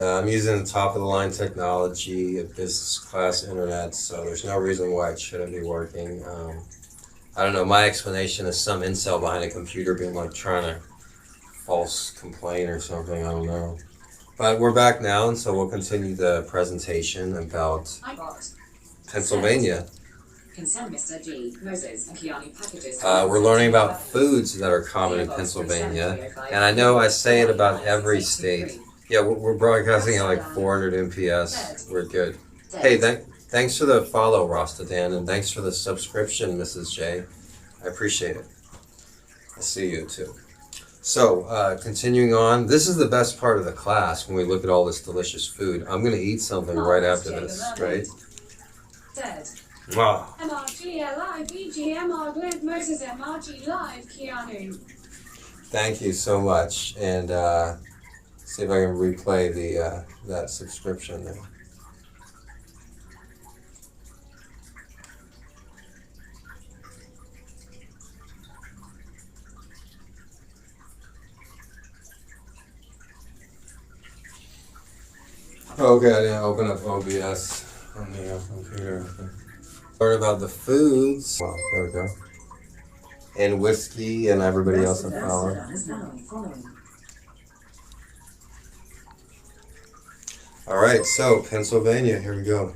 I'm using the top of the line technology of business class internet, so there's no reason why it shouldn't be working. I don't know, my explanation is some incel behind a computer being like trying to false complain or something, I don't know. But we're back now, and so we'll continue the presentation about Pennsylvania. Can send Mr.G, Moses, and Kiani packages. We're learning about foods that are common in Pennsylvania, and I know I say it about every state. Yeah, we're broadcasting at like 400 MPS. We're good. Hey, thanks for the follow, Rasta Dan, and thanks for the subscription, Mrs. J. I appreciate it. I see you too. So, continuing on, this is the best part of the class when we look at all this delicious food. I'm going to eat something right after this, right? Wow. MRG Live, BG, MR Moses, MRG Live, Keanu. Thank you so much, and see if I can replay the that subscription there. Okay, I didn't open up OBS on the computer. Learn about the foods. Wow, there we go. And whiskey and everybody else that followed. All right, so Pennsylvania, here we go.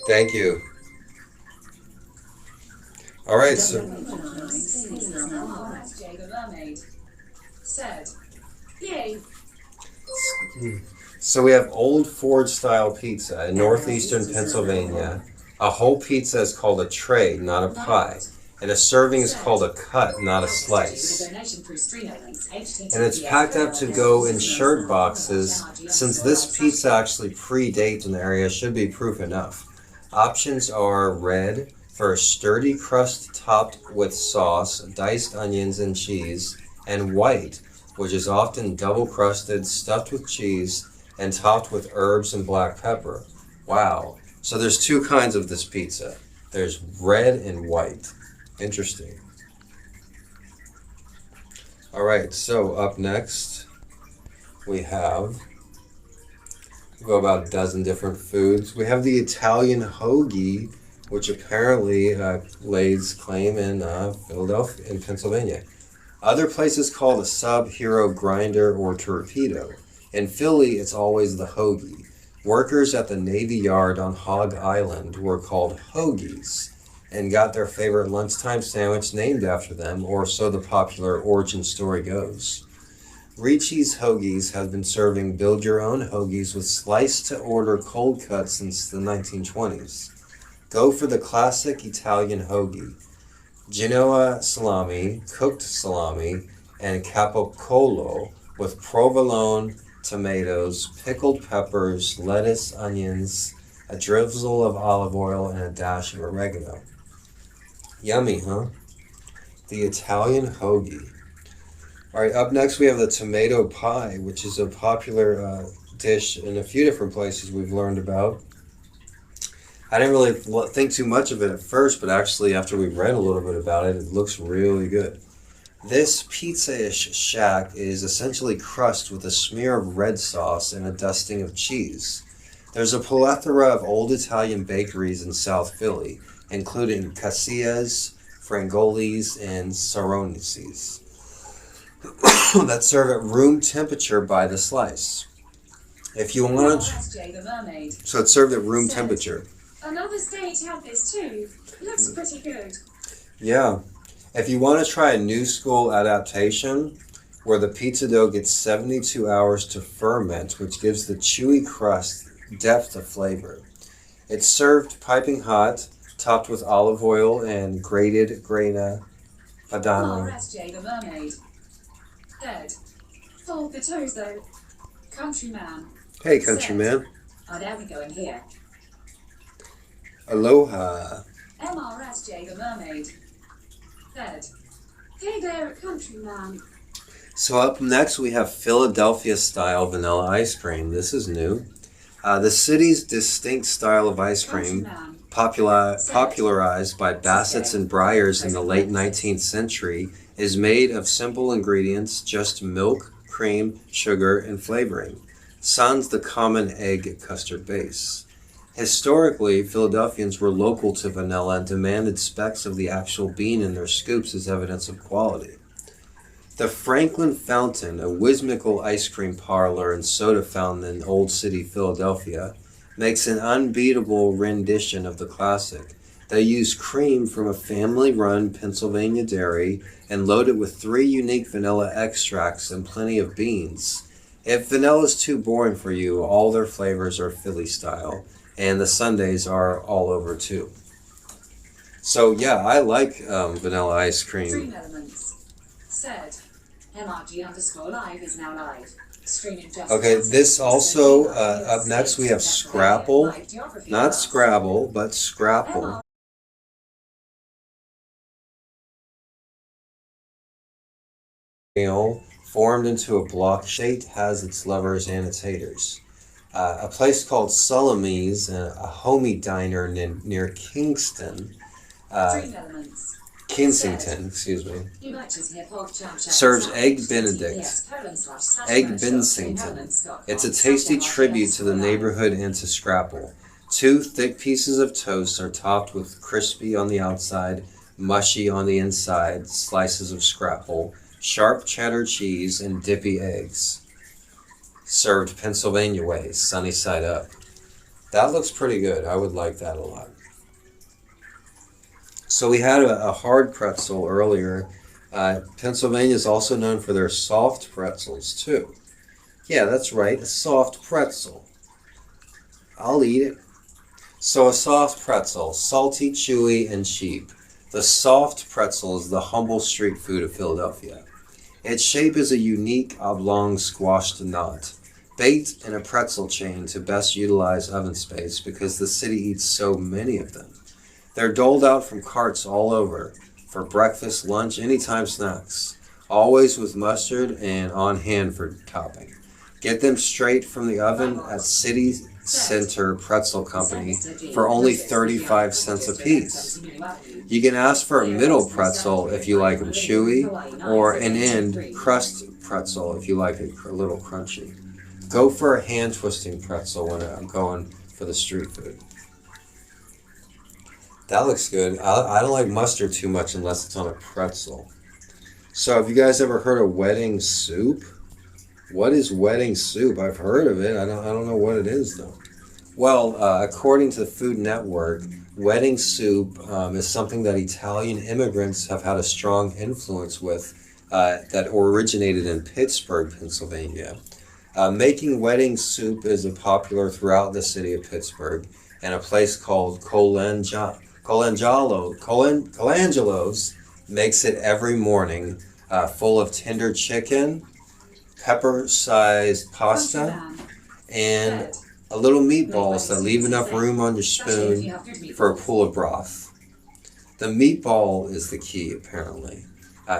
Thank you. All right, so. So we have Old Ford style pizza in northeastern Pennsylvania. A whole pizza is called a tray, not a pie. And a serving is called a cut, not a slice. And it's packed up to go in shirt boxes. Since this pizza actually predates in the area, should be proof enough. Options are red for a sturdy crust topped with sauce, diced onions and cheese, and white, which is often double crusted, stuffed with cheese, and topped with herbs and black pepper. Wow. So there's two kinds of this pizza. There's red and white. Interesting. All right, so up next, we go about a dozen different foods. We have the Italian hoagie, which apparently lays claim in Philadelphia, in Pennsylvania. Other places call it a sub-hero grinder or torpedo. In Philly, it's always the hoagie. Workers at the Navy Yard on Hog Island were called hoagies and got their favorite lunchtime sandwich named after them, or so the popular origin story goes. Ricci's Hoagies has been serving build-your-own hoagies with sliced-to-order cold cuts since the 1920s. Go for the classic Italian hoagie. Genoa salami, cooked salami, and capocollo with provolone, tomatoes, pickled peppers, lettuce, onions, a drizzle of olive oil, and a dash of oregano. Yummy, huh? The Italian hoagie. All right, up next we have the tomato pie, which is a popular dish in a few different places we've learned about. I didn't really think too much of it at first, but actually after we read a little bit about it, it looks really good. This pizza-ish shack is essentially crust with a smear of red sauce and a dusting of cheese. There's a plethora of old Italian bakeries in South Philly, including Casillas, Frangoli's, and Saroni's, that serve at room temperature by the slice. If you want to... So it's served at room temperature. Another state had this too. Looks pretty good. Yeah. If you want to try a new school adaptation where the pizza dough gets 72 hours to ferment, which gives the chewy crust depth of flavor. It's served piping hot, topped with olive oil and grated grana padano. RSJ the mermaid. Dead. Fold the toes though. Countryman. Hey, countryman. Oh, there we go in here. Aloha. MRSJ the mermaid. Dead. Hey there, countryman. So up next we have Philadelphia style vanilla ice cream. This is new. The city's distinct style of ice cream popularized by Bassett's and Breyers in the late 19th century, is made of simple ingredients, just milk, cream, sugar, and flavoring, sans the common egg custard base. Historically, Philadelphians were local to vanilla and demanded specks of the actual bean in their scoops as evidence of quality. The Franklin Fountain, a whimsical ice cream parlor and soda fountain in Old City, Philadelphia, makes an unbeatable rendition of the classic. They use cream from a family-run Pennsylvania dairy and load it with 3 unique vanilla extracts and plenty of beans. If vanilla is too boring for you, all their flavors are Philly style, and the sundaes are all over too. So yeah, I like vanilla ice cream. Stream elements. Said. MRG_live is now live. Okay, this also, up next we have Scrapple. Not Scrabble, but Scrapple. Formed into a block shape, has its lovers and its haters. A place called Sulamese, a homey diner near Kensington, excuse me, serves Egg Benedict. Egg Bensington. It's a tasty tribute to the neighborhood and to Scrapple. 2 thick pieces of toast are topped with crispy on the outside, mushy on the inside, slices of Scrapple, sharp cheddar cheese, and dippy eggs. Served Pennsylvania way, sunny side up. That looks pretty good. I would like that a lot. So we had a hard pretzel earlier. Pennsylvania is also known for their soft pretzels too. Yeah, that's right, a soft pretzel. I'll eat it. So a soft pretzel, salty, chewy, and cheap. The soft pretzel is the humble street food of Philadelphia. Its shape is a unique oblong squashed knot, baked in a pretzel chain to best utilize oven space because the city eats so many of them. They're doled out from carts all over, for breakfast, lunch, anytime snacks, always with mustard and on hand for topping. Get them straight from the oven at City Center Pretzel Company for only 35 cents a piece. You can ask for a middle pretzel if you like them chewy, or an end crust pretzel if you like it a little crunchy. Go for a hand-twisting pretzel when I'm going for the street food. That looks good. I don't like mustard too much unless it's on a pretzel. So have you guys ever heard of wedding soup? What is wedding soup? I've heard of it. I don't know what it is though. Well, according to the Food Network, wedding soup is something that Italian immigrants have had a strong influence with that originated in Pittsburgh, Pennsylvania. Making wedding soup is popular throughout the city of Pittsburgh, and a place called Colangelo's makes it every morning, full of tender chicken, pepper-sized pasta, and a little meatballs that leave enough room on your spoon for a pool of broth. The meatball is the key, apparently.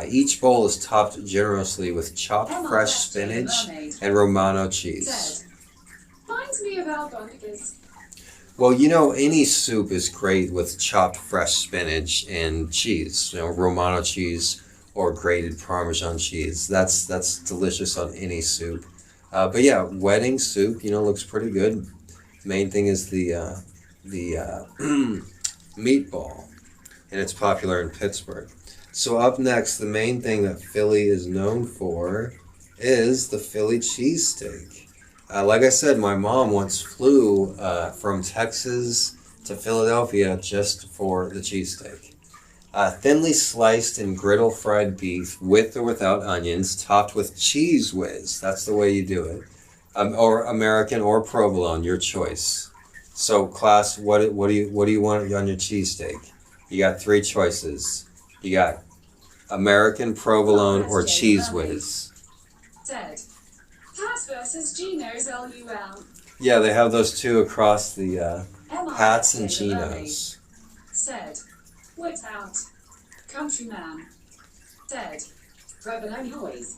Each bowl is topped generously with chopped fresh spinach and Romano cheese. Reminds me of Albonica's. Well, you know, any soup is great with chopped fresh spinach and cheese. You know, Romano cheese or grated Parmesan cheese. That's delicious on any soup. But yeah, wedding soup, looks pretty good. Main thing is the meatball, and it's popular in Pittsburgh. So up next, the main thing that Philly is known for is the Philly cheesesteak. Like I said, my mom once flew from Texas to Philadelphia just for the cheesesteak. Thinly sliced and griddle fried beef with or without onions, topped with cheese whiz. That's the way you do it. Or American or provolone, your choice. So class, what do you want on your cheesesteak? You got 3 choices. You got American, provolone, or cheese whiz. Dead. Pats versus Geno's LUL. Yeah, they have those 2 across the Pats and Geno's. Said. Without. Countryman. Dead. Provolone Hoagie.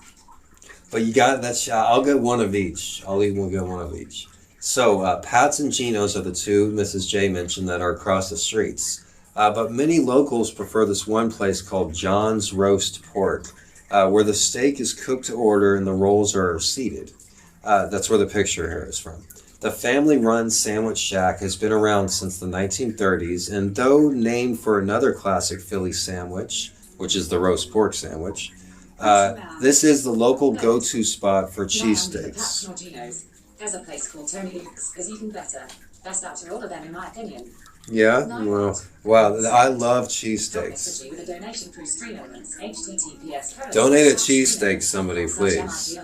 But you got that shot. I'll get one of each. I'll get one of each. So Pat's and Gino's are the two Mrs. J mentioned that are across the streets. But many locals prefer this one place called John's Roast Pork, where the steak is cooked to order and the rolls are seated. That's where the picture here is from. The family-run Sandwich Shack has been around since the 1930s, and though named for another classic Philly sandwich, which is the roast pork sandwich, this is the local go-to spot for cheesesteaks. There's a place called Tony Luke's is even better. Best out of all of them, in my opinion. Yeah? Well, wow, I love cheesesteaks. Mr.G with a donation through stream elements. HTTPS. Donate a cheesesteak, somebody, please.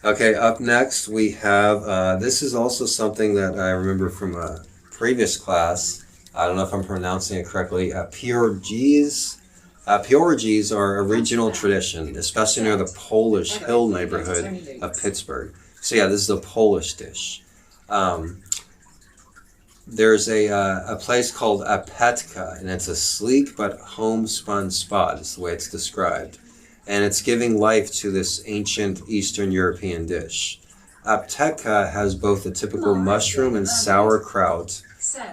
Okay, up next we have, this is also something that I remember from a previous class. I don't know if I'm pronouncing it correctly. Pierogies. Pierogies are a regional tradition, especially near the Polish Hill neighborhood of Pittsburgh. So yeah, this is a Polish dish. There's a place called Apetka, and it's a sleek but homespun spot, is the way it's described. And it's giving life to this ancient Eastern European dish. Apetka has both the typical mushroom and sauerkraut,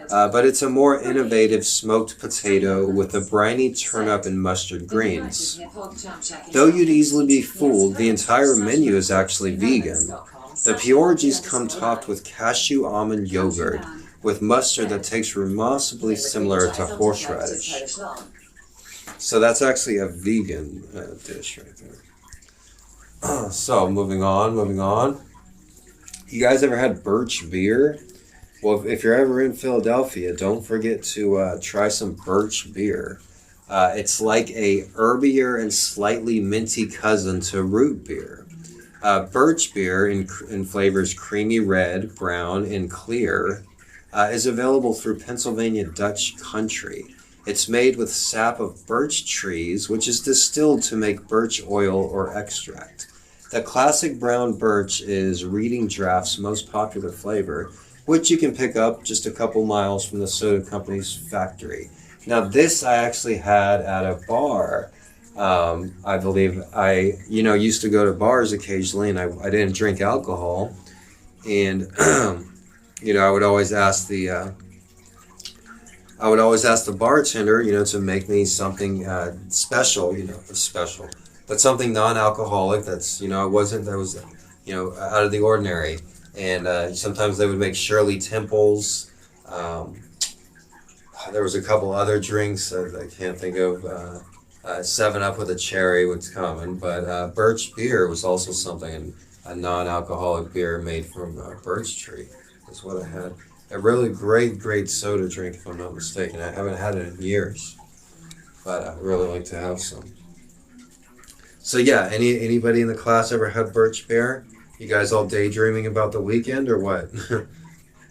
but it's a more innovative smoked potato with a briny turnip and mustard greens. Though you'd easily be fooled, the entire menu is actually vegan. The pierogies come topped with cashew almond yogurt, with mustard that tastes remarkably similar to horseradish. So that's actually a vegan dish right there. So moving on. You guys ever had Birch Beer? Well, if you're ever in Philadelphia, don't forget to try some Birch Beer. It's like a herbier and slightly minty cousin to root beer. Birch Beer in flavors creamy red, brown, and clear is available through Pennsylvania Dutch Country. It's made with sap of birch trees, which is distilled to make birch oil or extract. The classic brown birch is Reading Draft's most popular flavor, which you can pick up just a couple miles from the soda company's factory. Now, this I actually had at a bar. I believe I used to go to bars occasionally, and I didn't drink alcohol, and I would always ask the bartender, to make me something special, but something non-alcoholic that was out of the ordinary. And sometimes they would make Shirley Temples. There was a couple other drinks I can't think of. 7-Up with a cherry was common, but Birch Beer was also something, a non-alcoholic beer made from birch tree. That's what I had. A really great soda drink, if I'm not mistaken. I haven't had it in years, but I'd really like to have some. So yeah, anybody in the class ever had Birch Beer? You guys all daydreaming about the weekend or what?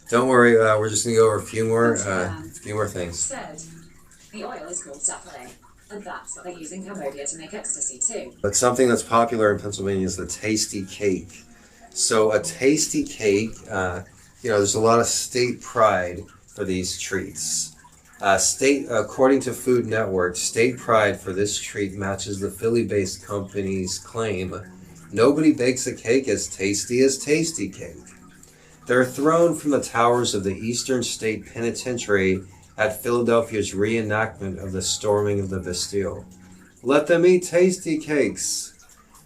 Don't worry, we're just gonna go over a few more things. Said, the oil is called saffron, and that's what they use in Cambodia to make ecstasy too. But something that's popular in Pennsylvania is the tasty cake. So a tasty cake, there's a lot of state pride for these treats. According to Food Network, state pride for this treat matches the Philly-based company's claim, nobody bakes a cake as tasty as Tasty Cake. They're thrown from the towers of the Eastern State Penitentiary at Philadelphia's reenactment of the storming of the Bastille. Let them eat tasty cakes.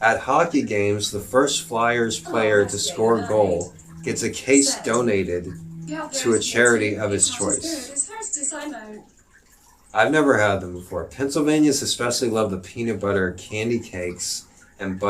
At hockey games, the first Flyers player to score a goal gets a case donated to a charity of his choice. I've never had them before. Pennsylvanians especially love the peanut butter candy cakes and butter